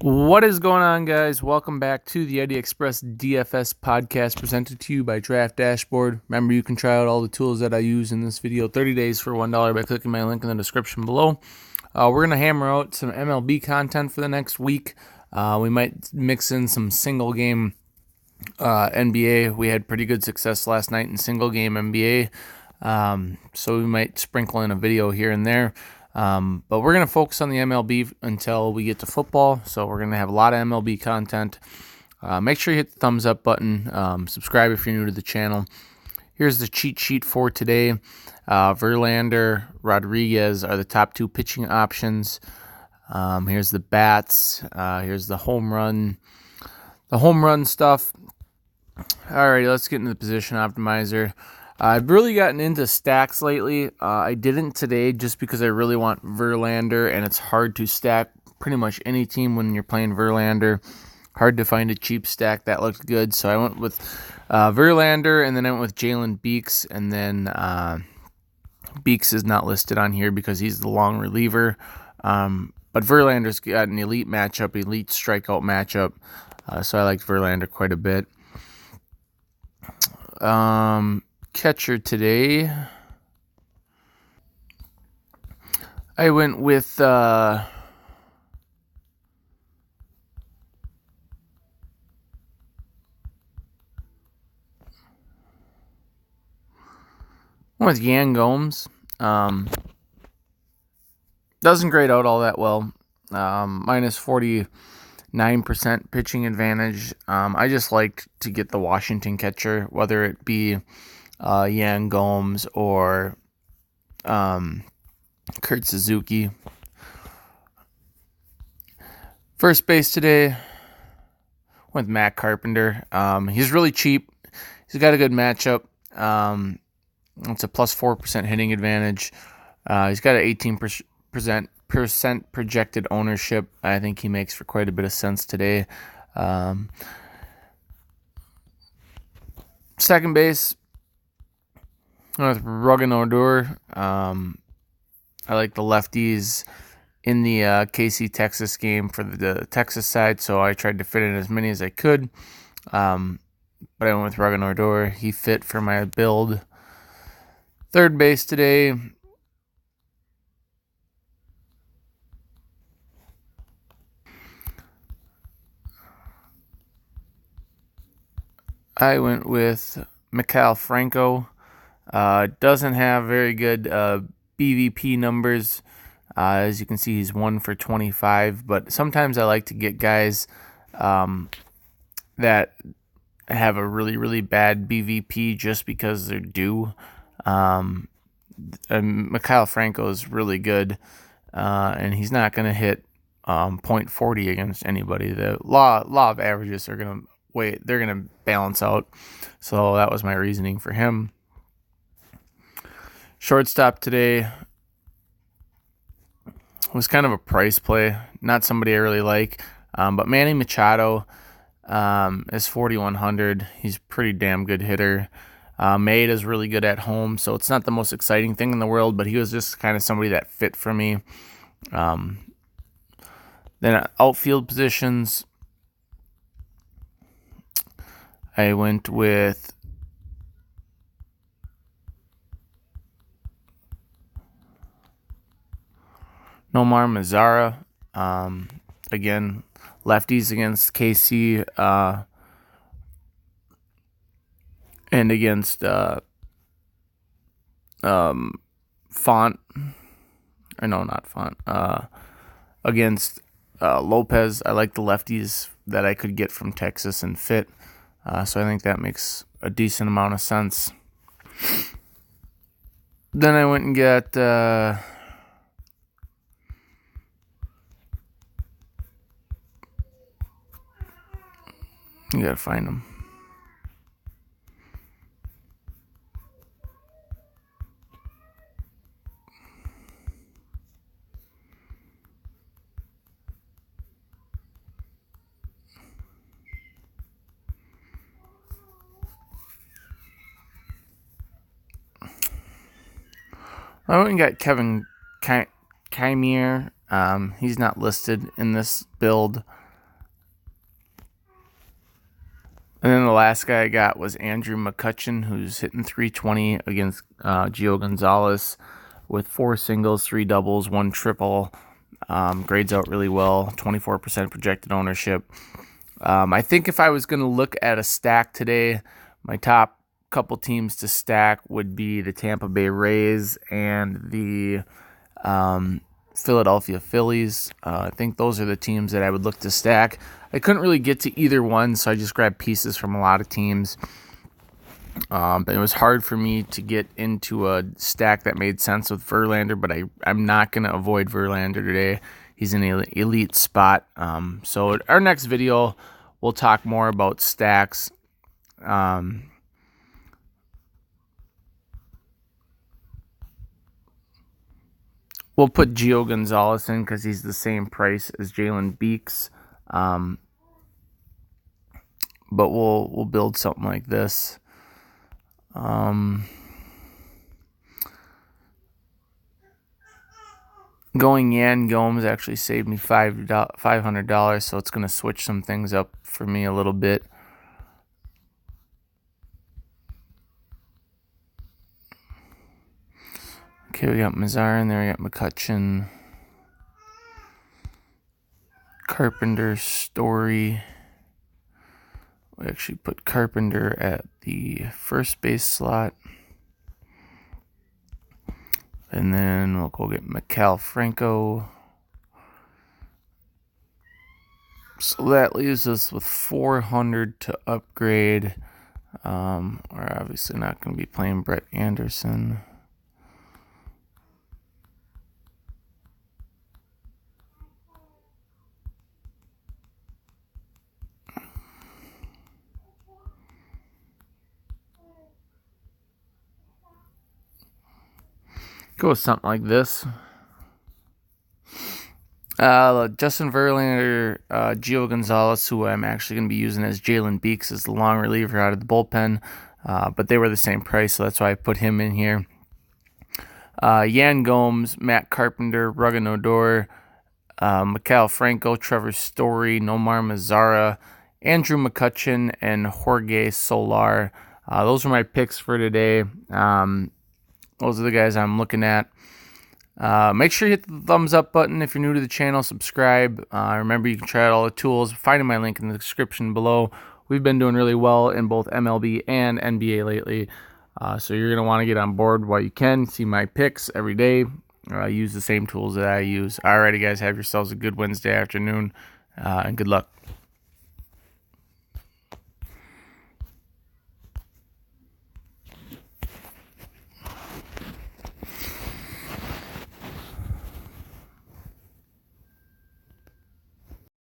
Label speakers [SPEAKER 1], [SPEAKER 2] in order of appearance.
[SPEAKER 1] What is going on, guys? Welcome back to the Idea Express DFS podcast presented to you by Draft Dashboard. Remember, you can try out all the tools that I use in this video 30 days for $1 by clicking my link in the description below. We're going to hammer out some MLB content for the next week. We might mix in some single game NBA. We had pretty good success last night in single game NBA. So we might sprinkle in a video here and there. But we're going to focus on the MLB until we get to football. So we're going to have a lot of MLB content. Make sure you hit the thumbs up button. Subscribe if you're new to the channel. Here's the cheat sheet for today. Verlander, Rodriguez are the top two pitching options. Here's the bats. Here's the home run stuff. Alrighty, let's get into the position optimizer. I've really gotten into stacks lately. I didn't today just because I really want Verlander, and it's hard to stack pretty much any team when you're playing Verlander. Hard to find a cheap stack that looked good, so I went with Verlander, and then I went with Jalen Beeks, and then Beeks is not listed on here because he's the long reliever. But Verlander's got an elite matchup, elite strikeout matchup, so I liked Verlander quite a bit. Catcher today, I went with Yan Gomes. Doesn't grade out all that well. Minus 49% pitching advantage. I just liked to get the Washington catcher, whether it be Yan Gomes or Kurt Suzuki. First base today, with Matt Carpenter. He's really cheap. He's got a good matchup. It's a plus 4% hitting advantage. He's got an 18% projected ownership. I think he makes for quite a bit of sense today. Second base, with Ruggin-Odor. I like the lefties in the KC Texas game for the Texas side, so I tried to fit in as many as I could. But I went with Ruggin-Odor. He fit for my build. Third base today, I went with Maikel Franco. Doesn't have very good BVP numbers. As you can see, he's 1 for 25. But sometimes I like to get guys that have a really, really bad BVP just because they're due. Maikel Franco is really good, and he's not going to hit .40 against anybody. The law of averages are going to they're going to balance out. So that was my reasoning for him. Shortstop today was kind of a price play, not somebody I really like. But Manny Machado is 4,100. He's a pretty damn good hitter. Maeda's really good at home, so it's not the most exciting thing in the world, but he was just kind of somebody that fit for me. Then outfield positions, I went with Nomar Mazara. Again, lefties against KC and against Font. Or no, not Font. Against Lopez. I like the lefties that I could get from Texas and fit. So I think that makes a decent amount of sense. Then I went and got you gotta find them. I went and got Kevin Kiermaier. He's not listed in this build. And then the last guy I got was Andrew McCutchen, who's hitting 320 against Gio Gonzalez with 4 singles, 3 doubles, 1 triple. Grades out really well, 24% projected ownership. I think if I was going to look at a stack today, my top couple teams to stack would be the Tampa Bay Rays and the Philadelphia Phillies. I think those are the teams that I would look to stack. I couldn't really get to either one, so I just grabbed pieces from a lot of teams. But it was hard for me to get into a stack that made sense with Verlander, but I'm not going to avoid Verlander today. He's in an elite spot. So our next video, we'll talk more about stacks. We'll put Gio Gonzalez in because he's the same price as Jalen Beeks. But we'll build something like this. Going Yan Gomes actually saved me $500, so it's going to switch some things up for me a little bit. Okay, we got Mazar in there, we got McCutchen, Carpenter, Story. We actually put Carpenter at the first base slot. And then we'll go get Maikel Franco. So that leaves us with 400 to upgrade. We're obviously not going to be playing Brett Anderson. Go with something like this. Justin Verlander, Gio Gonzalez, who I'm actually going to be using as Jalen Beeks as the long reliever out of the bullpen. But they were the same price, so that's why I put him in here. Yan Gomes, Matt Carpenter, Rugged Odor, Maikel Franco, Trevor Story, Nomar Mazara, Andrew McCutchen, and Jorge Solar. Those are my picks for today. Those are the guys I'm looking at. Make sure you hit the thumbs up button if you're new to the channel. Subscribe. Remember, you can try out all the tools. Finding my link in the description below. We've been doing really well in both MLB and NBA lately. So you're going to want to get on board while you can. See my picks every day. Use the same tools that I use. Alrighty, guys. Have yourselves a good Wednesday afternoon. And good luck.